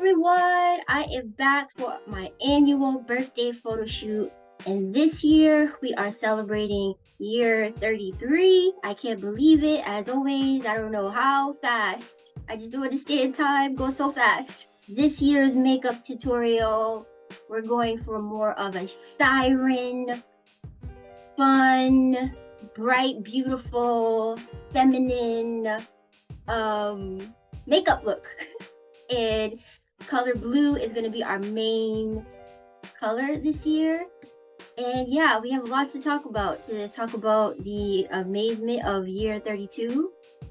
everyone, I am back for my annual birthday photo shoot, and this year we are celebrating year 33. I can't believe it. As always, I don't know how fast. I just don't understand time go so fast. This year's makeup tutorial, we're going for more of a siren, fun, bright, beautiful, feminine makeup look. And color blue is going to be our main color this year. And yeah, we have lots to talk about. The amazement of year 32,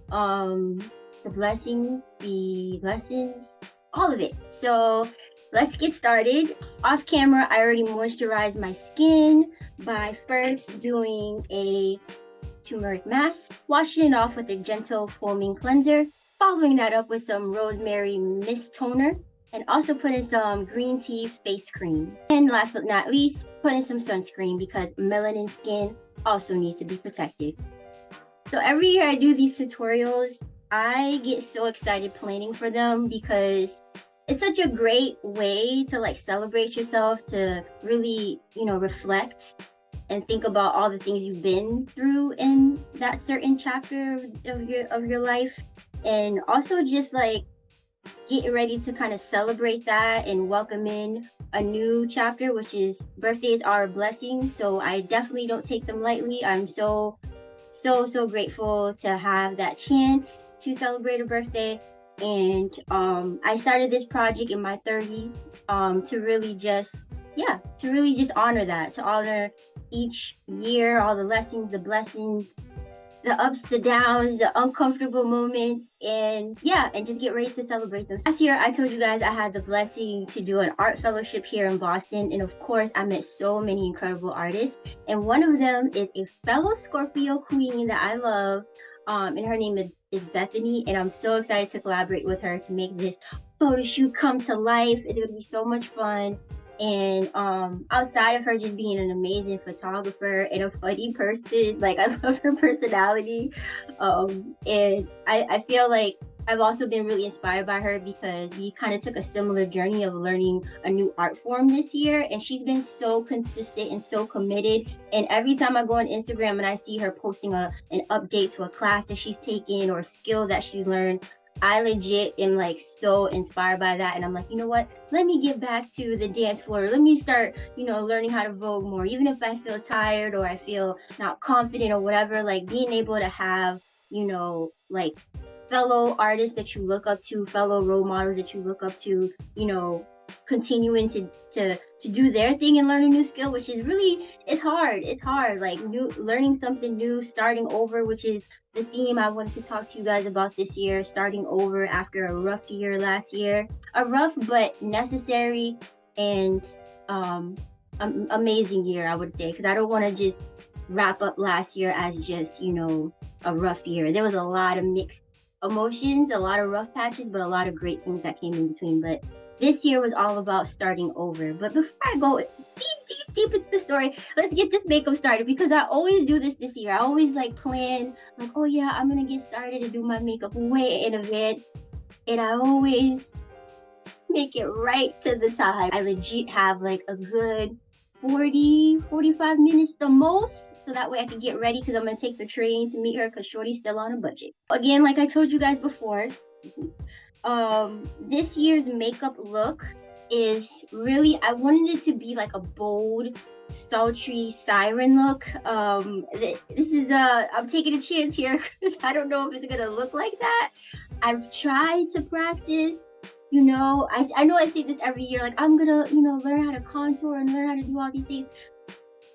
the blessings, the lessons, all of it. So let's get started. Off camera, I already moisturized my skin by first doing a turmeric mask, washing it off with a gentle foaming cleanser, following that up with some rosemary mist toner, and also putting some green tea face cream. And last but not least, putting some sunscreen because melanin skin also needs to be protected. So every year I do these tutorials, I get so excited planning for them because it's such a great way to like celebrate yourself, to really, reflect and think about all the things you've been through in that certain chapter of your life, and also just like getting ready to kind of celebrate that and welcome in a new chapter, which is birthdays are a blessing. So I definitely don't take them lightly. I'm so grateful to have that chance to celebrate a birthday. And I started this project in my 30s to really just honor that, to honor each year, all the lessons, the blessings, the ups, the downs, the uncomfortable moments, and just get ready to celebrate those. Last year, I told you guys I had the blessing to do an art fellowship here in Boston, and of course, I met so many incredible artists, and one of them is a fellow Scorpio queen that I love, and her name is Bethany, and I'm so excited to collaborate with her to make this photo shoot come to life. It's gonna be so much fun. And outside of her just being an amazing photographer and a funny person, like I love her personality, and I feel like I've also been really inspired by her because we kind of took a similar journey of learning a new art form this year, and she's been so consistent and so committed. And every time I go on Instagram and I see her posting an update to a class that she's taken or a skill that she learned, I legit am like so inspired by that, and I'm like, you know what? Let me get back to the dance floor. Let me start, learning how to vogue more. Even if I feel tired or I feel not confident or whatever, like being able to have, like fellow artists that you look up to, fellow role models that you look up to, continuing to do their thing and learn a new skill, which is really, it's hard, like learning something new, starting over, which is the theme I wanted to talk to you guys about this year. Starting over after a rough year last year, a rough but necessary and amazing year, I would say, because I don't want to just wrap up last year as just a rough year. There was a lot of mixed emotions, a lot of rough patches, but a lot of great things that came in between. But this year was all about starting over. But before I go deep into the story, let's get this makeup started, because I always do this year. I always like plan, like, oh yeah, I'm gonna get started to do my makeup way in advance, and I always make it right to the time. I legit have like a good 45 minutes the most, so that way I can get ready, because I'm gonna take the train to meet her, because Shorty's still on a budget. Again, like I told you guys before, this year's makeup look is really, I wanted it to be like a bold, sultry siren look. This is I'm taking a chance here because I don't know if it's gonna look like that. I've tried to practice, I know I say this every year, like I'm gonna learn how to contour and learn how to do all these things.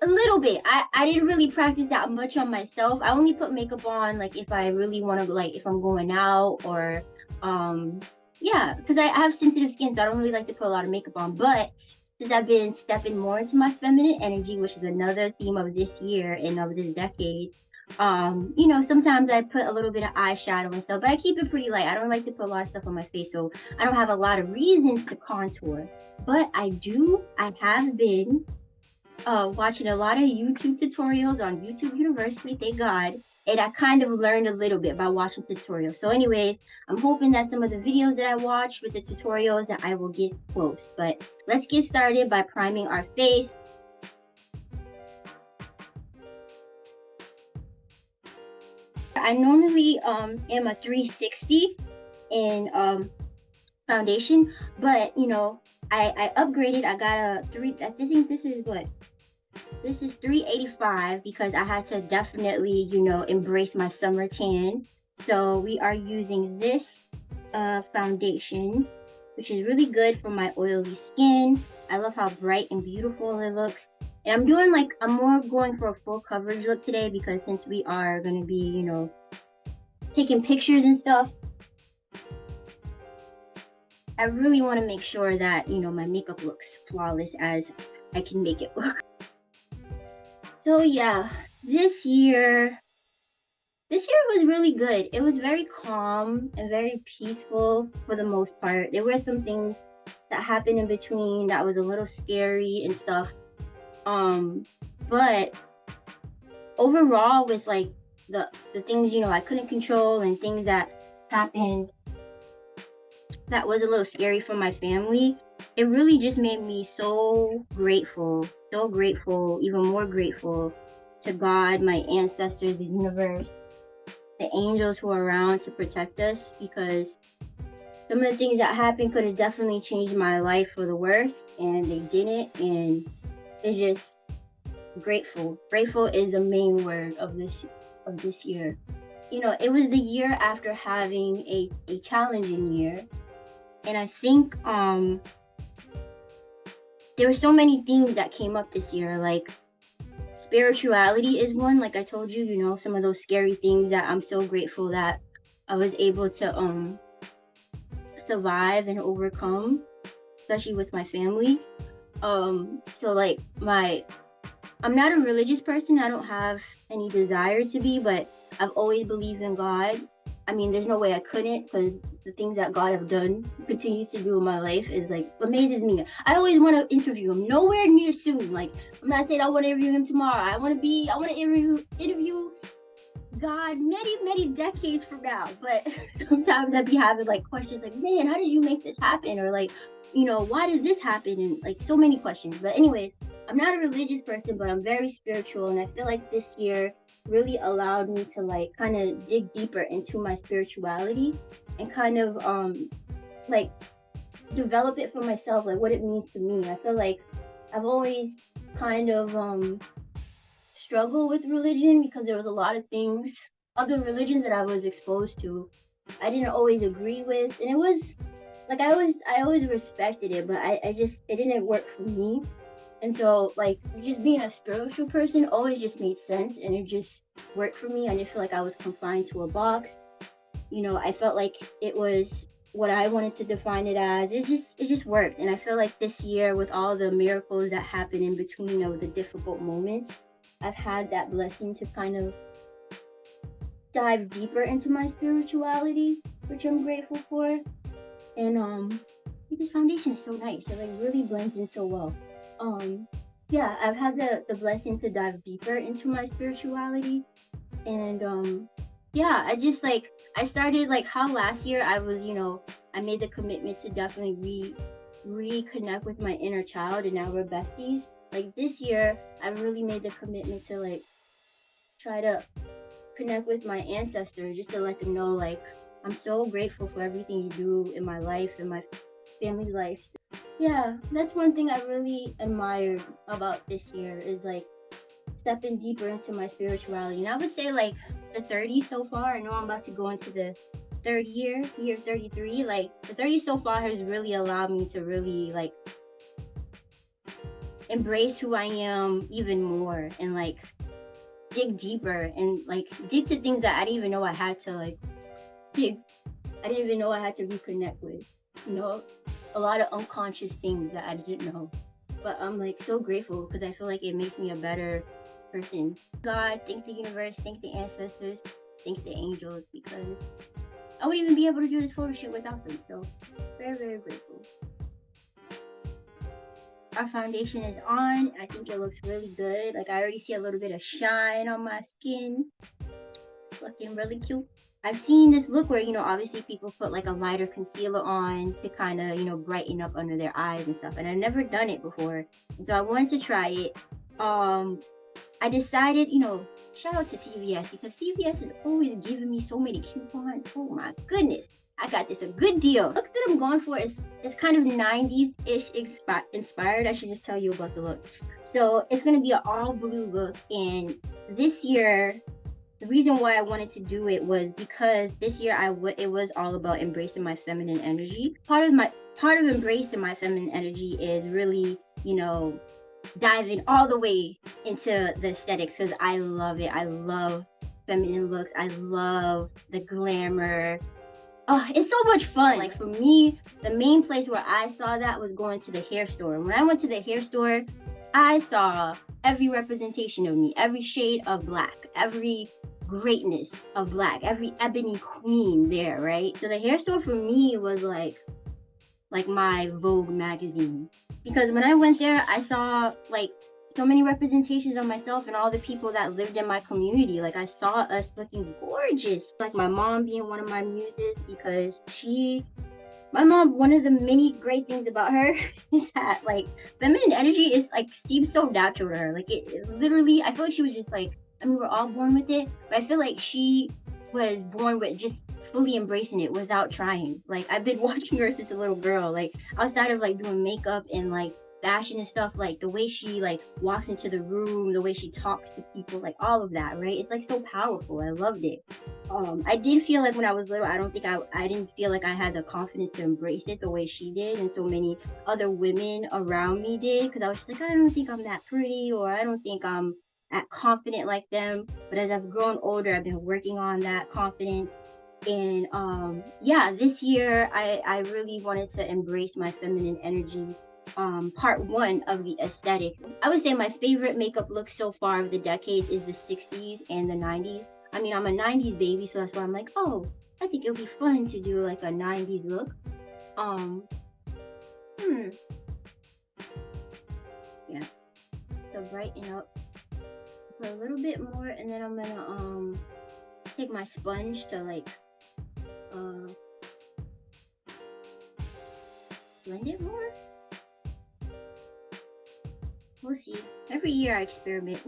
A little bit. I didn't really practice that much on myself. I only put makeup on like if I really want to, like if I'm going out, or because I have sensitive skin, so I don't really like to put a lot of makeup on. But since I've been stepping more into my feminine energy, which is another theme of this year and of this decade, sometimes I put a little bit of eyeshadow and stuff, but I keep it pretty light. I don't like to put a lot of stuff on my face, so I don't have a lot of reasons to contour. But I have been watching a lot of YouTube tutorials on YouTube University, thank God. And I kind of learned a little bit by watching tutorials. So anyways, I'm hoping that some of the videos that I watch with the tutorials that I will get close. But let's get started by priming our face. I normally am a 360 in foundation, but you know, I upgraded. I got a I think this is what, this is 385 because I had to definitely, you know, embrace my summer tan. So we are using this foundation, which is really good for my oily skin. I love how bright and beautiful it looks. And I'm doing like, I'm more going for a full coverage look today because since we are going to be, you know, taking pictures and stuff, I really want to make sure that, you know, my makeup looks flawless as I can make it look. So yeah, this year was really good. It was very calm and very peaceful for the most part. There were some things that happened in between that was a little scary and stuff. But overall, with like the things, you know, I couldn't control and things that happened that was a little scary for my family, it really just made me so grateful, even more grateful to God, my ancestors, the universe, the angels who are around to protect us, because some of the things that happened could have definitely changed my life for the worse, and they didn't. And it's just grateful. Grateful is the main word of this year. You know, it was the year after having a challenging year, and I think there were so many themes that came up this year, like spirituality is one. Like I told you, you know, some of those scary things that I'm so grateful that I was able to survive and overcome, especially with my family. So like I'm not a religious person. I don't have any desire to be, but I've always believed in God. I mean, there's no way I couldn't, because the things that God have done, continues to do in my life is like amazes me. I always want to interview him. Nowhere near soon. Like, I'm not saying I want to interview him tomorrow. I want to interview God many decades from now. But sometimes I'd be having like questions like, man, how did you make this happen? Or like, you know, why did this happen? And like so many questions. But anyways, I'm not a religious person, but I'm very spiritual, and I feel like this year really allowed me to like kind of dig deeper into my spirituality and kind of like develop it for myself, like what it means to me. I feel like I've always kind of struggled with religion because there was a lot of things, other religions that I was exposed to, I didn't always agree with, and it was like I always respected it, but I just, it didn't work for me. And so, like, just being a spiritual person always just made sense, and it just worked for me. I didn't feel like I was confined to a box. You know, I felt like it was what I wanted to define it as. It just worked. And I feel like this year, with all the miracles that happened in between, you know, the difficult moments, I've had that blessing to kind of dive deeper into my spirituality, which I'm grateful for. And this foundation is so nice. It like really blends in so well. Yeah, I've had the blessing to dive deeper into my spirituality, and yeah, I just like, I started like how last year I was, you know, I made the commitment to definitely reconnect with my inner child, and now we're besties. Like this year I really made the commitment to like try to connect with my ancestors, just to let them know like I'm so grateful for everything you do in my life and my family's life. Yeah, that's one thing I really admired about this year, is like stepping deeper into my spirituality. And I would say like the 30 so far. I know I'm about to go into the third year 33. Like the 30 so far has really allowed me to really like embrace who I am even more, and like dig deeper and like dig to things that I didn't even know I had to like dig. I didn't even know I had to reconnect with, you know, a lot of unconscious things that I didn't know. But I'm like so grateful because I feel like it makes me a better person. God, thank the universe, thank the ancestors, thank the angels, because I wouldn't even be able to do this photo shoot without them. So very grateful. Our foundation is on. I think it looks really good. Like I already see a little bit of shine on my skin. looking really cute. I've seen this look where, obviously people put like a lighter concealer on to kind of, brighten up under their eyes and stuff. And I've never done it before. And so I wanted to try it. Um, I decided, shout out to CVS because CVS is always giving me so many coupons. Oh my goodness. I got this a good deal. The look that I'm going for is kind of 90s-ish inspired. I should just tell you about the look. So it's going to be an all blue look. And this year, the reason why I wanted to do it was because this year it was all about embracing my feminine energy. Part of embracing my feminine energy is really, diving all the way into the aesthetics because I love it. I love feminine looks. I love the glamour. Oh, it's so much fun. Like for me, the main place where I saw that was going to the hair store. When I went to the hair store, I saw every representation of me, every shade of black, every greatness of black, every ebony queen there, right? So the hair store for me was like my Vogue magazine. Because when I went there, I saw like so many representations of myself and all the people that lived in my community. Like I saw us looking gorgeous. Like my mom being one of my muses because my mom, one of the many great things about her is that like feminine energy is like seems so natural to her. Like it literally, I feel like she was just like, I mean, we're all born with it, but I feel like she was born with just fully embracing it without trying. Like I've been watching her since a little girl, like outside of like doing makeup and like fashion and stuff, like the way she like walks into the room, the way she talks to people, like all of that, right? It's like so powerful. I loved it. I did feel like when I was little, I didn't feel like I had the confidence to embrace it the way she did and so many other women around me did, because I was just like, I don't think I'm that pretty, or I don't think I'm at confident like them. But as I've grown older, I've been working on that confidence. And yeah, this year I really wanted to embrace my feminine energy. Part one of the aesthetic. I would say my favorite makeup look so far of the decades is the 60s and the 90s. I mean, I'm a 90s baby, so that's why I'm like, oh, I think it would be fun to do like a 90s look. Um, hmm, yeah, so brighten up, put a little bit more, and then I'm gonna take my sponge to like uh blend it more. We'll see. Every year I experiment.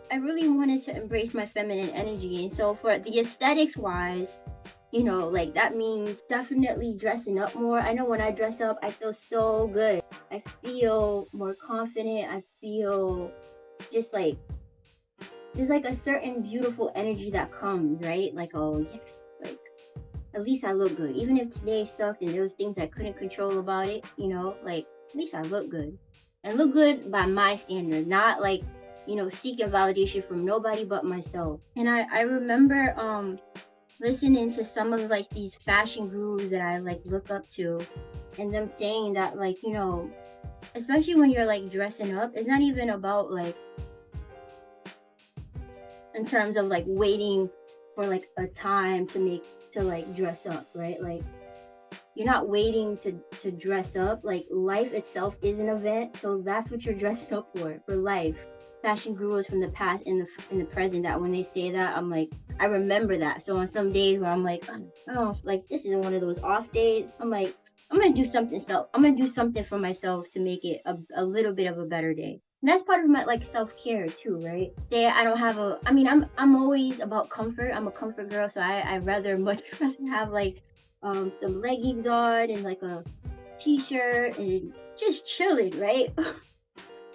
I really wanted to embrace my feminine energy, and so for the aesthetics wise, like that means definitely dressing up more. I know when I dress up, I feel so good. I feel more confident. I feel just like there's like a certain beautiful energy that comes, right? Like, oh yes, like at least I look good. Even if today sucked and there was things I couldn't control about it, like at least I look good. And look good by my standards, not like, seeking validation from nobody but myself. And I remember listening to some of like these fashion gurus that I like look up to, and them saying that like, especially when you're like dressing up, it's not even about like in terms of like waiting for like a time to like dress up, right? Like you're not waiting to dress up. Like life itself is an event, so that's what you're dressing up for life. Fashion gurus from the past and in the present, that when they say that, I'm like, I remember that. So on some days where I'm like, oh, like this isn't one of those off days, I'm like, I'm gonna do something for myself to make it a little bit of a better day. And that's part of my like self-care too, right? Say I don't have I mean, I'm always about comfort. I'm a comfort girl, so I rather much rather have like some leggings on and like a t-shirt and just chilling, right?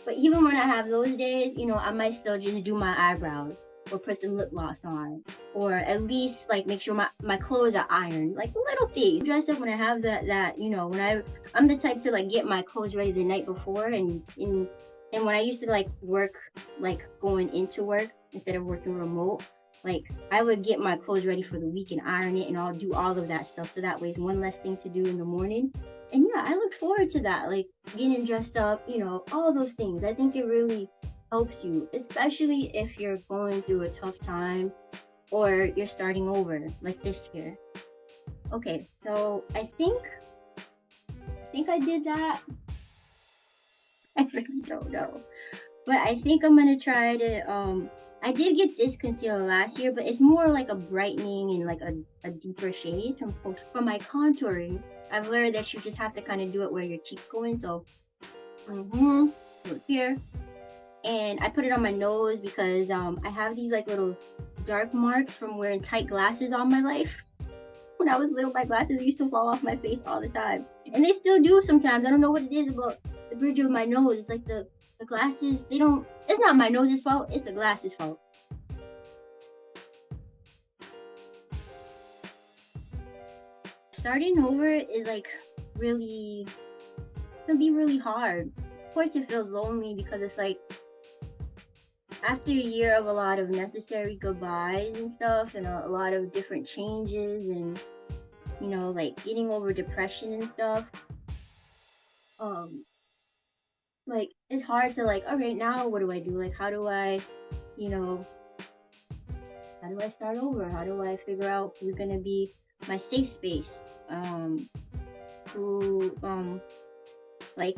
But even when I have those days, I might still just do my eyebrows or put some lip gloss on, or at least like make sure my clothes are ironed, like little things. Dress up when I have that when I'm the type to like get my clothes ready the night before, and when I used to like work, like going into work instead of working remote, like I would get my clothes ready for the week and iron it, and I'll do all of that stuff. So that way it's one less thing to do in the morning. And yeah, I look forward to that, like getting dressed up, all those things. I think it really helps you, especially if you're going through a tough time or you're starting over like this year. Okay, so I think I did that. I really don't know. But I think I'm gonna try to I did get this concealer last year, but it's more like a brightening and like a deeper shade from my contouring. I've learned that you just have to kind of do it where your cheeks going. So so here. And I put it on my nose because I have these like little dark marks from wearing tight glasses all my life. When I was little, my glasses used to fall off my face all the time, and they still do sometimes. I don't know what it is about the bridge of my nose. It's like the glasses. They don't. It's not my nose's fault. It's the glasses' fault. Starting over is like really can be really hard. Of course, it feels lonely because it's like after a year of a lot of necessary goodbyes and stuff, and a lot of different changes, and like getting over depression and stuff. Um, like it's hard to like, all right, now what do I do? Like, you know, how do I start over? How do I figure out who's gonna be my safe space? Who like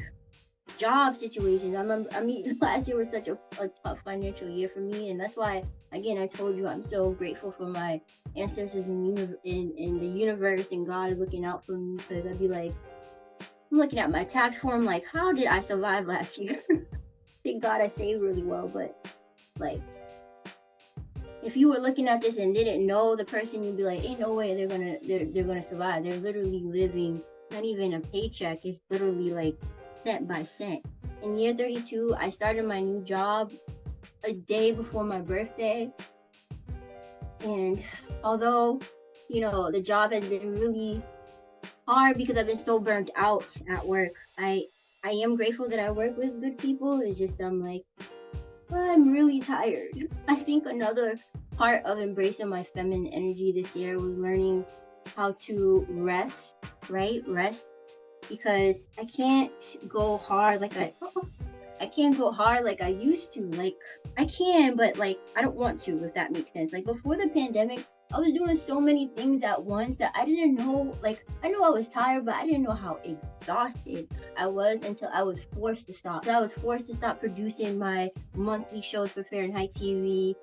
job situations. I mean, last year was such a tough financial year for me, and that's why, again, I told you I'm so grateful for my ancestors in the universe and God looking out for me. Because I'd be like, I'm looking at my tax form, like, how did I survive last year? Thank God I saved really well, but like, if you were looking at this and didn't know the person, you'd be like, ain't no way they're gonna survive. They're literally living not even a paycheck. It's literally like cent by cent. In year 32, I started my new job a day before my birthday. And although, the job has been really hard because I've been so burnt out at work, I am grateful that I work with good people. It's just I'm like, I'm really tired. I think another part of embracing my feminine energy this year was learning how to rest, right? Rest because I can't go hard like I used to. Like I can, but like I don't want to, if that makes sense. Like before the pandemic, I was doing so many things at once that I didn't know. Like I knew I was tired, but I didn't know how exhausted I was until I was forced to stop. So I was forced to stop producing my monthly shows for Fahrenheit TV,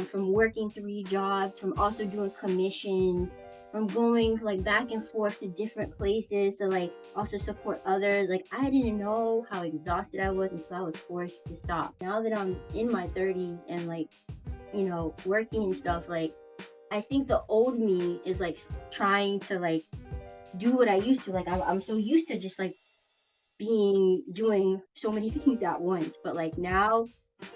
from working 3 jobs, from also doing commissions, from going like back and forth to different places to like also support others. Like I didn't know how exhausted I was until I was forced to stop. Now that I'm in my 30s and like, working and stuff, like I think the old me is like trying to like do what I used to. Like I'm so used to just like doing so many things at once. But like now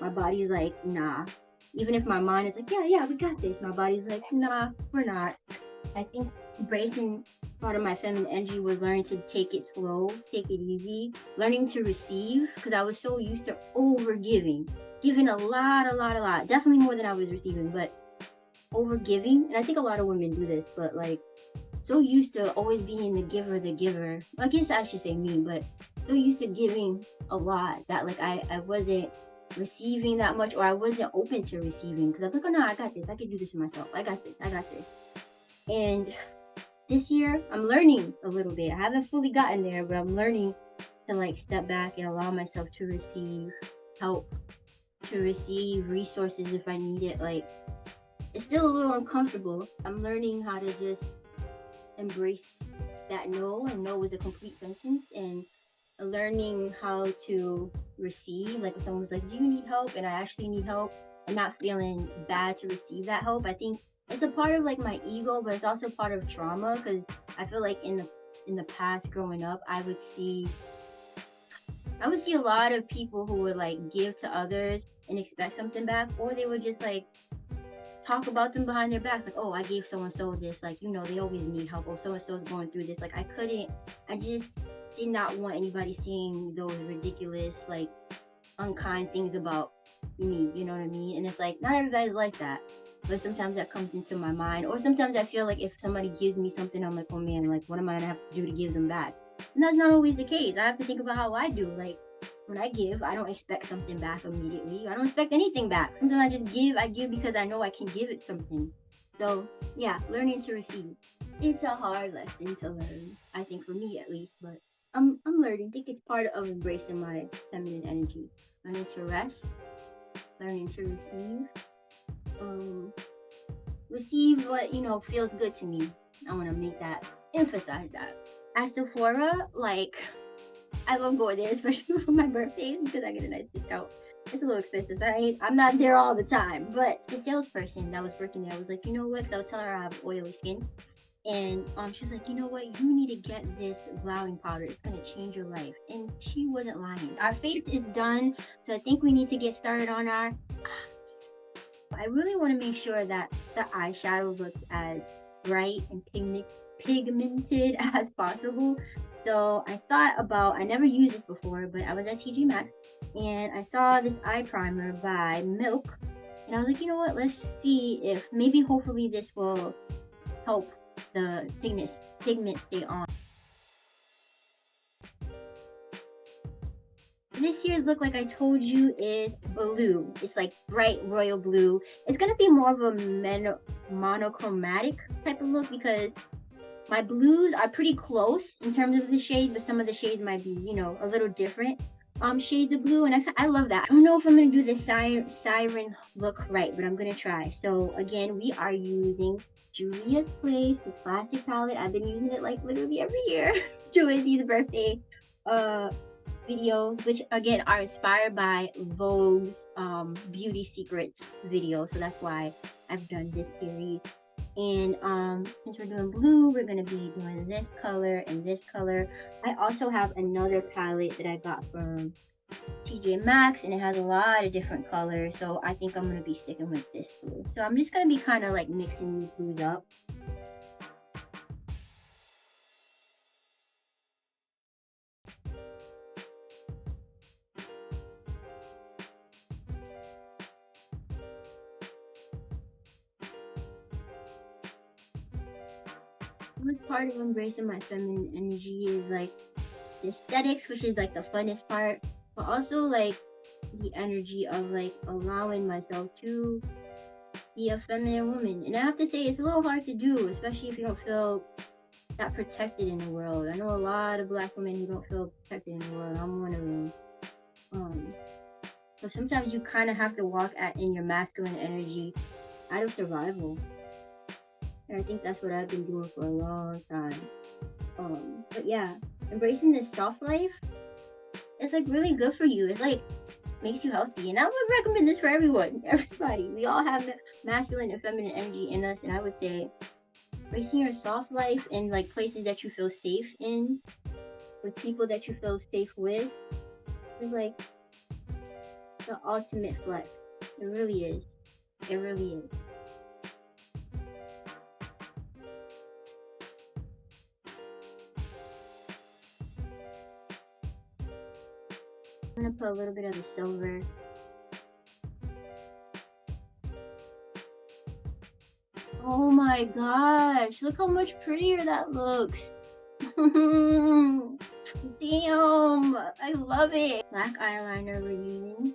my body's like, nah. Even if my mind is like, yeah, yeah, we got this. My body's like, nah, we're not. I think embracing part of my feminine energy was learning to take it slow, take it easy, learning to receive because I was so used to over giving a lot, a lot, a lot. Definitely more than I was receiving, but over giving. And I think a lot of women do this, but like so used to always being the giver, the giver. I guess I should say me, but so used to giving a lot that like I wasn't receiving that much, or I wasn't open to receiving because I'm like, oh no, I got this. I can do this for myself. I got this. I got this. And this year I'm learning a little bit. I haven't fully gotten there, but I'm learning to like step back and allow myself to receive help, to receive resources if I need it. Like it's still a little uncomfortable. I'm learning how to just embrace that no, and no is a complete sentence, and learning how to receive. Like if someone's like, do you need help? And I actually need help, and not feeling bad to receive that help. I think it's a part of like my ego, but it's also part of trauma because I feel like in the past growing up, I would see a lot of people who would like give to others and expect something back, or they would just like talk about them behind their backs, like, oh, I gave so and so this, like, they always need help, or so and so is going through this. Like, I just did not want anybody seeing those ridiculous, like, unkind things about me, you know what I mean? And it's like, not everybody's like that, but sometimes that comes into my mind, or sometimes I feel like if somebody gives me something, I'm like, oh man, like, what am I gonna have to do to give them back? And that's not always the case. I have to think about how I do, like, when I give, I don't expect something back immediately. I don't expect anything back. Sometimes I just give. I give because I know I can give it something. So yeah, learning to receive. It's a hard lesson to learn, I think, for me at least. But I'm learning. I think it's part of embracing my feminine energy. Learning to rest, learning to um, receive what feels good to me. I want to make that emphasize that. At Sephora, like I love going there, especially for my birthday because I get a nice discount. It's a little expensive. I'm not there all the time, but the salesperson that was working there was like, you know what? Because I was telling her I have oily skin, and she was like, you know what? You need to get this blowing powder. It's gonna change your life. And she wasn't lying. Our face is done, so I think we need to get started on our. I really want to make sure that the eyeshadow looks as bright and pigmented as possible. So I thought about, I never used this before, but I was at TJ Maxx and I saw this eye primer by Milk. And I was like, you know what? Let's see if maybe hopefully this will help the pigment stay on. This year's look, like I told you, is blue. It's like bright royal blue. It's gonna be more of a monochromatic type of look because my blues are pretty close in terms of the shade, but some of the shades might be, a little different shades of blue, and I love that. I don't know if I'm gonna do this siren look right, but I'm gonna try. So again, we are using Julia's Place, the classic palette. I've been using it like literally every year doing these birthday videos, which again are inspired by Vogue's beauty secrets video. So that's why I've done this series. And since we're doing blue, we're gonna be doing this color and this color. I also have another palette that I got from TJ Maxx, and it has a lot of different colors. So I think I'm gonna be sticking with this blue. So I'm just gonna be kind of like mixing these blues up. Was part of embracing my feminine energy is like the aesthetics, which is like the funnest part, but also like the energy of like allowing myself to be a feminine woman. And I have to say, it's a little hard to do, especially if you don't feel that protected in the world. I know a lot of Black women who don't feel protected in the world. I'm one of them. So sometimes you kind of have to walk in your masculine energy out of survival. And I think that's what I've been doing for a long time. But yeah, embracing this soft life, it's like really good for you. It's like makes you healthy, and I would recommend this for everybody. We all have masculine and feminine energy in us, and I would say embracing your soft life in like places that you feel safe in, with people that you feel safe with, is like the ultimate flex. It really is. It really is. I'm gonna put a little bit of the silver. Oh my gosh, look how much prettier that looks. Damn, I love it. Black eyeliner we're using.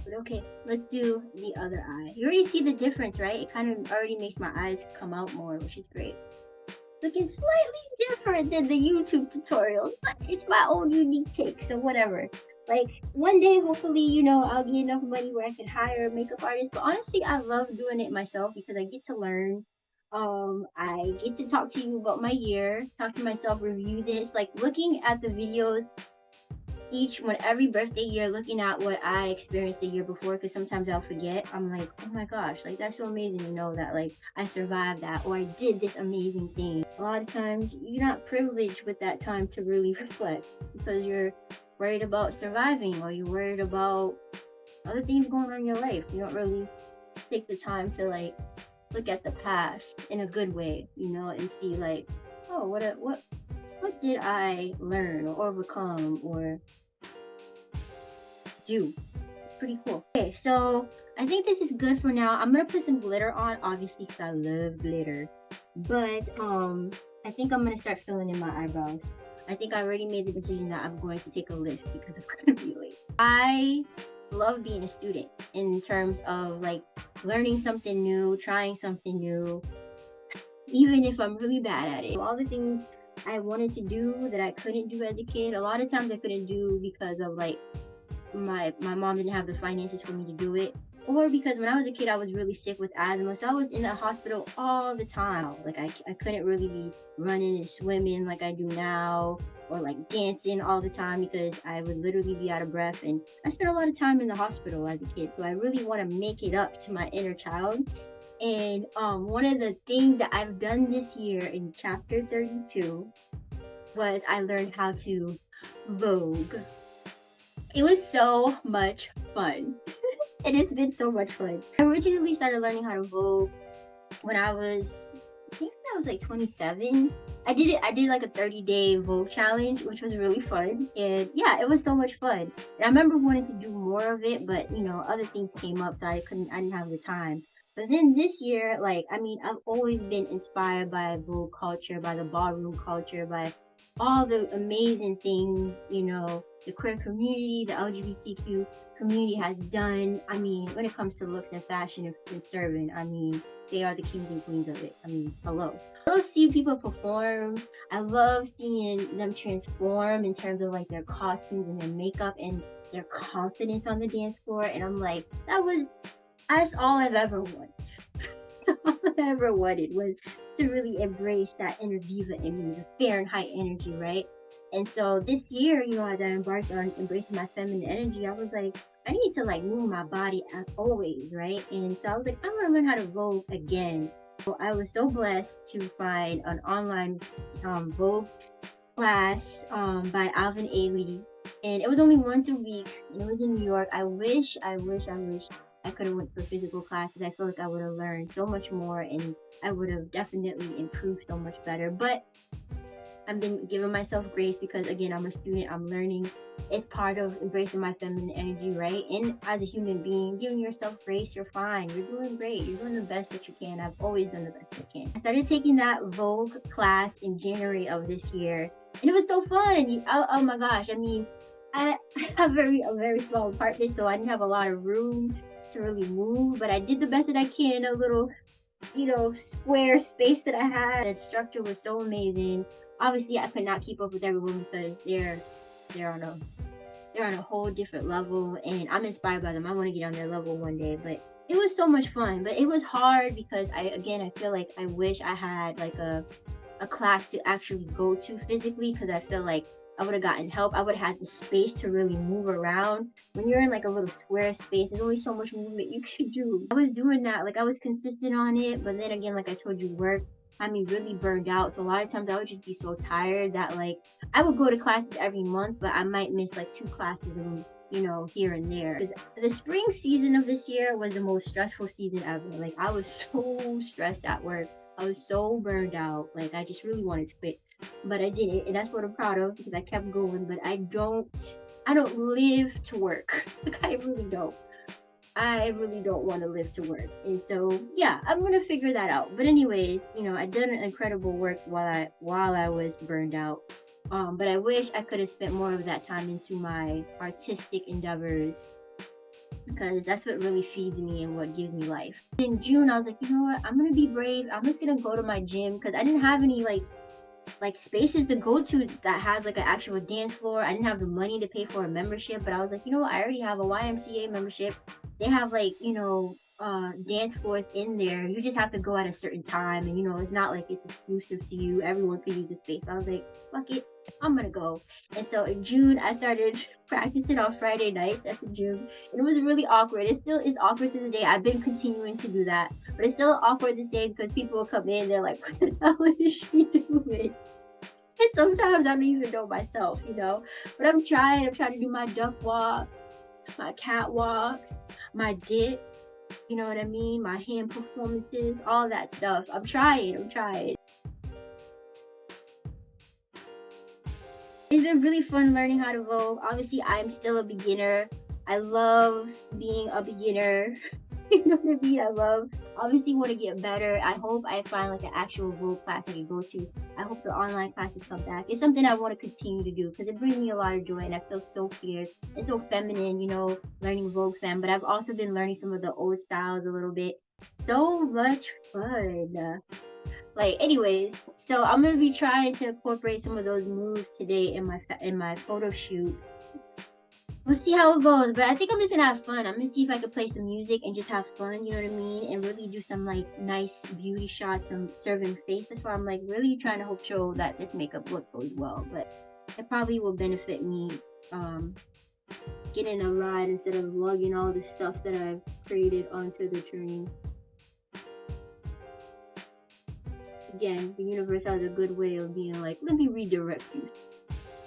But okay, let's do the other eye. You already see the difference, right? It kind of already makes my eyes come out more, which is great. Looking slightly different than the YouTube tutorials, but it's my own unique take, so whatever. Like one day, hopefully, I'll get enough money where I can hire a makeup artist. But honestly, I love doing it myself because I get to learn. I get to talk to you about my year, talk to myself, review this, like looking at the videos every birthday year, looking at what I experienced the year before, because sometimes I'll forget. I'm like, oh my gosh, like that's so amazing to know that like I survived that, or I did this amazing thing. A lot of times you're not privileged with that time to really reflect because you're worried about surviving, or you're worried about other things going on in your life. You don't really take the time to like look at the past in a good way, and see like, oh, what did I learn or overcome or do? It's pretty cool. Okay, so I think this is good for now. I'm gonna put some glitter on, obviously, because I love glitter. But I think I'm gonna start filling in my eyebrows. I think I already made the decision that I'm going to take a lift because I'm gonna be late. I love being a student in terms of like learning something new, trying something new. even if I'm really bad at it. All the things I wanted to do that I couldn't do as a kid, a lot of times I couldn't do because of like my mom didn't have the finances for me to do it, or because when I was a kid I was really sick with asthma, so I was in the hospital all the time. Like I couldn't really be running and swimming like I do now, or like dancing all the time because I would literally be out of breath. And I spent a lot of time in the hospital as a kid, so I really want to make it up to my inner child. And one of the things that I've done this year in chapter 32 was I learned how to Vogue. It was so much fun. And it's been so much fun. I originally started learning how to Vogue when I think I was like 27. I did like a 30-day Vogue challenge, which was really fun. And yeah, it was so much fun. And I remember wanting to do more of it, but you know, other things came up, so I didn't have the time. But then this year, like, I mean, I've always been inspired by Vogue culture, by the ballroom culture, by all the amazing things, you know, the queer community, the LGBTQ community has done. I mean, when it comes to looks and fashion and serving, I mean, they are the kings and queens of it. I mean, hello. I love seeing people perform. I love seeing them transform in terms of like their costumes and their makeup and their confidence on the dance floor. And I'm like, that's all I've ever wanted. That's all I ever wanted was to really embrace that inner diva in me, the Fahrenheit energy, right? And so this year, you know, as I embarked on embracing my feminine energy, I was like, I need to like move my body as always, right? And so I was like, I want to learn how to Vogue again. So I was so blessed to find an online Vogue class by Alvin Ailey, and it was only once a week, and it was in New York. I wish I could have went to a physical class, because I feel like I would have learned so much more, and I would have definitely improved so much better. But I've been giving myself grace because again, I'm a student, I'm learning. It's part of embracing my feminine energy, right? And as a human being, giving yourself grace, you're fine. You're doing great. You're doing the best that you can. I've always done the best I can. I started taking that Vogue class in January of this year, and it was so fun. Oh my gosh. I mean, I have a very small apartment, so I didn't have a lot of room to really move, but I did the best that I can in a little, you know, square space that I had. The instructor was so amazing. Obviously, I could not keep up with everyone because they're on a they're on a whole different level, and I'm inspired by them. I want to get on their level one day. But it was so much fun, but it was hard because I feel like I wish I had like a class to actually go to physically, because I feel like I would have gotten help. I would have had the space to really move around. When you're in like a little square space, there's only so much movement you can do. I was doing that, like I was consistent on it, but then again, like I told you, work had me really burned out. So a lot of times I would just be so tired that like I would go to classes every month, but I might miss like 2 classes and you know, here and there. Because the spring season of this year was the most stressful season ever. Like I was so stressed at work. I was so burned out. Like I just really wanted to quit. But I did it, and that's what I'm proud of because I kept going. But I don't live to work. Like I really don't want to live to work. And so yeah, I'm gonna figure that out. But anyways, you know, I did an incredible work while I was burned out. But I wish I could have spent more of that time into my artistic endeavors, because that's what really feeds me and what gives me life. In June, I was like, you know what? I'm gonna be brave. I'm just gonna go to my gym because I didn't have any like spaces to go to that has like an actual dance floor. I didn't have the money to pay for a membership, but I was like, you know what? I already have a YMCA membership. They have like, you know, dance floors in there. You just have to go at a certain time, and you know, it's not like it's exclusive to you. Everyone can use the space. I was like, fuck it, I'm gonna go. And so in June, I started practicing on Friday nights at the gym. And it was really awkward. It still is awkward to the day. I've been continuing to do that, but it's still awkward this day because people will come in. They're like, "What the hell is she doing?" And sometimes I don't even know myself, you know. But I'm trying. I'm trying to do my duck walks, my cat walks, my dips. You know what I mean? My hand performances, all that stuff. I'm trying. I'm trying. It's been really fun learning how to Vogue. Obviously, I'm still a beginner. I love being a beginner. You know what I mean? I love, obviously, want to get better. I hope I find like an actual Vogue class I can go to. I hope the online classes come back. It's something I want to continue to do because it brings me a lot of joy, and I feel so fierce and so feminine, you know, learning Vogue femme. But I've also been learning some of the old styles a little bit. So much fun. Like, anyways, so I'm gonna be trying to incorporate some of those moves today in my photo shoot. We'll see how it goes, but I think I'm just gonna have fun. I'm gonna see if I can play some music and just have fun, you know what I mean? And really do some like nice beauty shots and serving face. That's why I'm like really trying to hope show that this makeup look goes well. But it probably will benefit me um getting a ride instead of lugging all the stuff that I've created onto the train. Again, the universe has a good way of being like, let me redirect you.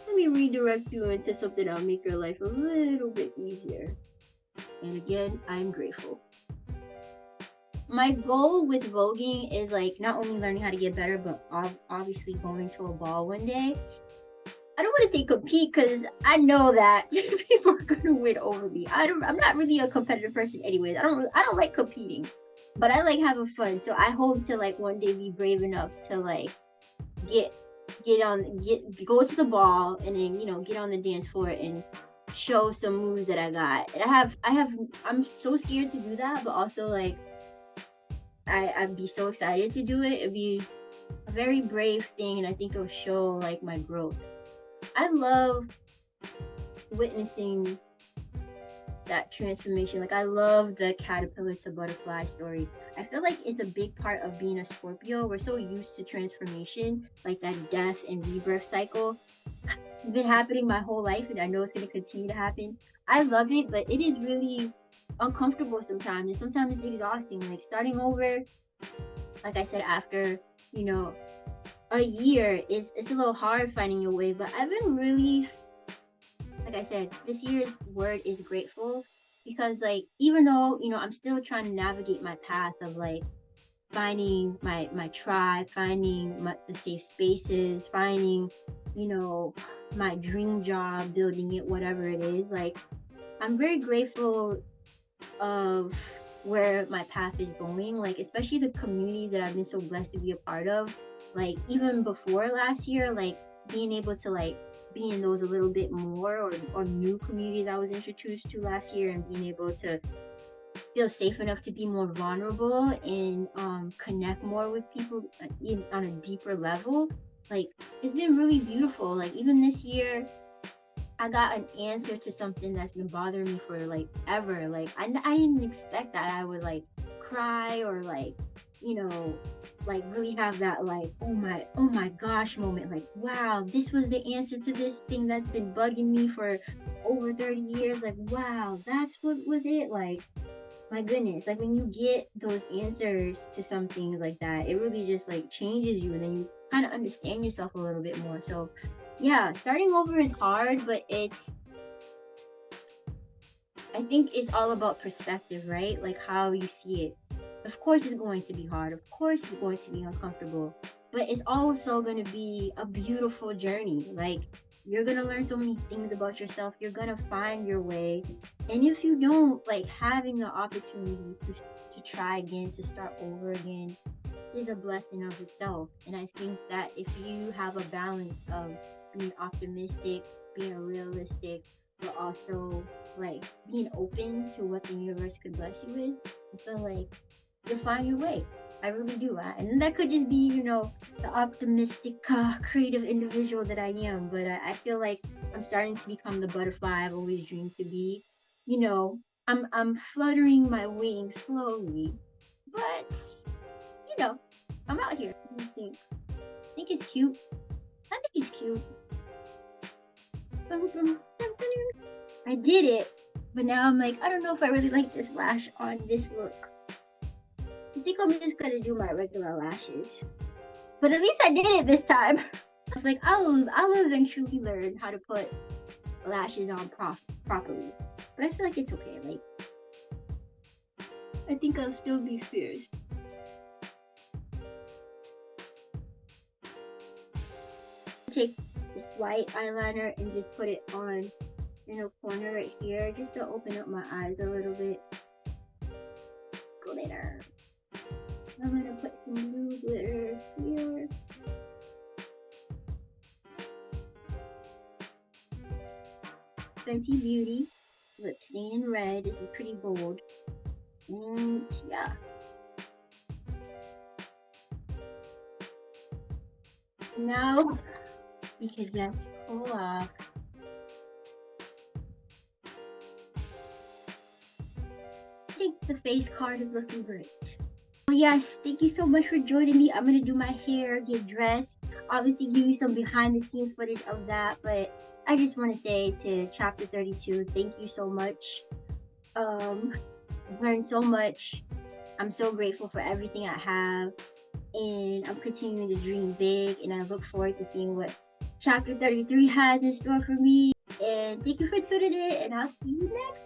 Let me redirect you into something that'll make your life a little bit easier. And again, I'm grateful. My goal with voguing is like not only learning how to get better, but obviously going to a ball one day. I don't want to say compete because I know that people are gonna win over me. I'm not really a competitive person, anyways. I don't like competing, but I like having fun. So I hope to like one day be brave enough to like get go to the ball and then get on the dance floor and show some moves that I got. And I'm so scared to do that, but also like I'd be so excited to do it. It'd be a very brave thing, and I think it'll show like my growth. I love witnessing that transformation. Like I love the caterpillar to butterfly story. I feel like it's a big part of being a Scorpio. We're so used to transformation, like that death and rebirth cycle. It's been happening my whole life, and I know it's going to continue to happen. I love it, but it is really uncomfortable sometimes, and sometimes it's exhausting. Like starting over, like I said, after a year is it's a little hard finding your way. But I've been really, like I said, this year's word is grateful because like even though I'm still trying to navigate my path of like finding my tribe, finding the safe spaces, finding my dream job, building it, whatever it is. Like I'm very grateful of where my path is going, like especially the communities that I've been so blessed to be a part of. Like even before last year, like being able to like be in those a little bit more, or new communities I was introduced to last year, and being able to feel safe enough to be more vulnerable and connect more with people on a deeper level. Like it's been really beautiful. Like even this year I got an answer to something that's been bothering me for like ever. Like I didn't expect that I would like cry or like like really have that like oh my gosh moment. Like wow, this was the answer to this thing that's been bugging me for over 30 years. Like wow, that's what was it. Like my goodness, like when you get those answers to something like that, it really just like changes you, and then you kind of understand yourself a little bit more. So yeah, starting over is hard, but I think it's all about perspective, right? Like how you see it. Of course it's going to be hard, of course it's going to be uncomfortable, but it's also going to be a beautiful journey. Like you're going to learn so many things about yourself, you're going to find your way. And if you don't, like having the opportunity to try again, to start over again, is a blessing of itself. And I think that if you have a balance of being optimistic, being realistic, but also like being open to what the universe could bless you with, I feel like you'll find your way. I really do. And that could just be, the optimistic, creative individual that I am. But I feel like I'm starting to become the butterfly I've always dreamed to be. I'm fluttering my wings slowly, but I'm out here. What do you think? I think it's cute. I think it's cute. I did it, but now I'm like, I don't know if I really like this lash on this look. I think I'm just gonna do my regular lashes. But at least I did it this time. Like I'll eventually learn how to put lashes on properly. But I feel like it's okay. Like I think I'll still be fierce. Take this white eyeliner and just put it on in a corner right here, just to open up my eyes a little bit. Glitter. I'm gonna put some blue glitter here. Fenty Beauty lip stain in red. This is pretty bold. And yeah. Now you can just cool off. I think the face card is looking great. Oh yes, thank you so much for joining me. I'm gonna do my hair, get dressed, obviously give you some behind the scenes footage of that, but I just want to say to chapter 32, thank you so much. I've learned so much. I'm so grateful for everything I have, and I'm continuing to dream big, and I look forward to seeing what chapter 33 has in store for me. And thank you for tuning in, and I'll see you next